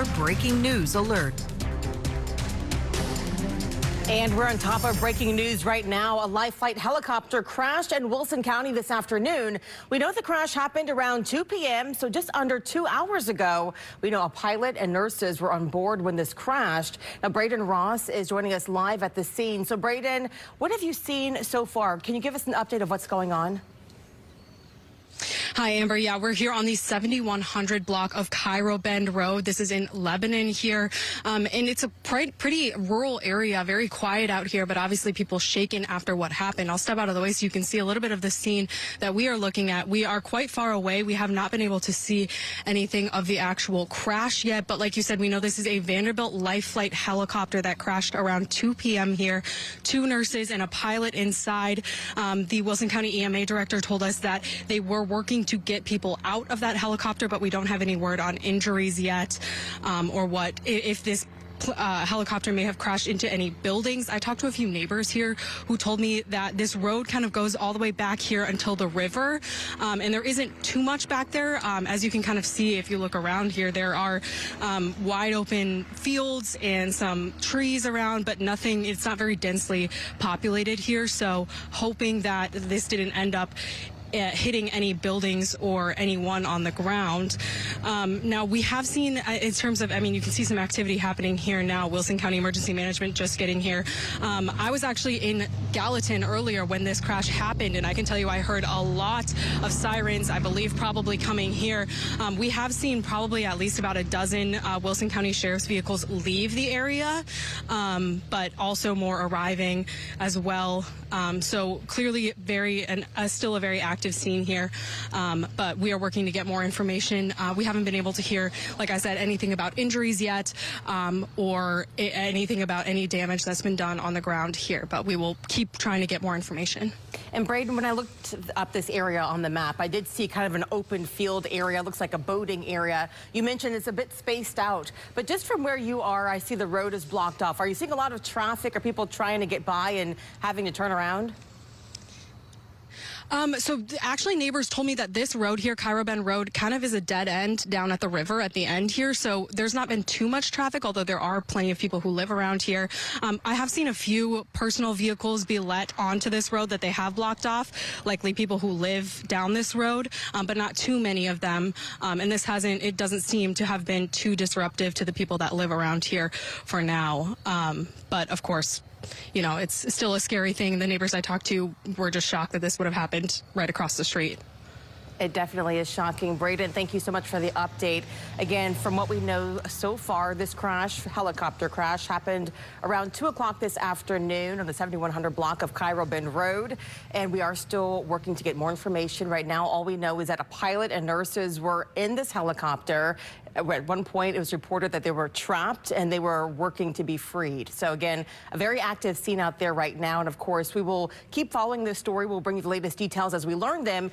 your breaking news alert. And we're on top of breaking news right now. A LifeFlight helicopter crashed in Wilson County this afternoon. We know the crash happened around 2 p.m., so just under 2 hours ago. We know a pilot and nurses were on board when this crashed. Now, Braden Ross is joining us live at the scene. So, Braden, what have you seen so far? Can you give us an update of what's going on? Hi, Amber. Yeah, we're here on the 7100 block of Cairo Bend Road. This is in Lebanon here. And it's a pretty rural area, very quiet out here, but obviously people shaken after what happened. I'll step out of the way so you can see a little bit of the scene that we are looking at. We are quite far away. We have not been able to see anything of the actual crash yet. But like you said, we know this is a Vanderbilt LifeFlight helicopter that crashed around 2 p.m. here. 2 nurses and a pilot inside. The Wilson County EMA director told us that they were working to get people out of that helicopter, but we don't have any word on injuries yet, or what if this helicopter may have crashed into any buildings. I talked to a few neighbors here who told me that this road kind of goes all the way back here until the river, and there isn't too much back there. As you can kind of see if you look around here, there are wide open fields and some trees around, but nothing, it's not very densely populated here, so hoping that this didn't end up hitting any buildings or anyone on the ground. Now, we have seen, in terms of, I mean, you can see some activity happening here now. Wilson County Emergency Management just getting here. I was actually in Gallatin earlier when this crash happened, and I can tell you I heard a lot of sirens, I believe probably coming here. We have seen probably at least about a dozen Wilson County Sheriff's vehicles leave the area, but also more arriving as well. So clearly still a very active scene here, but we are working to get more information. We haven't been able to hear, like I said, anything about injuries yet, or anything about any damage that's been done on the ground here, but we will keep trying to get more information. And Braden, when I looked up this area on the map, I did see kind of an open field area. It looks like a boating area. You mentioned it's a bit spaced out, but just from where you are, I see the road is blocked off. Are you seeing a lot of traffic? Are people trying to get by and having to turn around? So actually neighbors told me that this road here, Cairo Bend Road, kind of is a dead end down at the river at the end here. So there's not been too much traffic, although there are plenty of people who live around here. I have seen a few personal vehicles be let onto this road that they have blocked off, likely people who live down this road, but not too many of them. And it doesn't seem to have been too disruptive to the people that live around here for now. But of course, you know, it's still a scary thing. The neighbors I talked to were just shocked that this would have happened right across the street. It definitely is shocking. Braden, thank you so much for the update. Again, from what we know so far, this helicopter crash, happened around 2 o'clock this afternoon on the 7100 block of Cairo Bend Road. And we are still working to get more information. Right now, all we know is that a pilot and nurses were in this helicopter. At one point, it was reported that they were trapped and they were working to be freed. So again, a very active scene out there right now. And of course, we will keep following this story. We'll bring you the latest details as we learn them.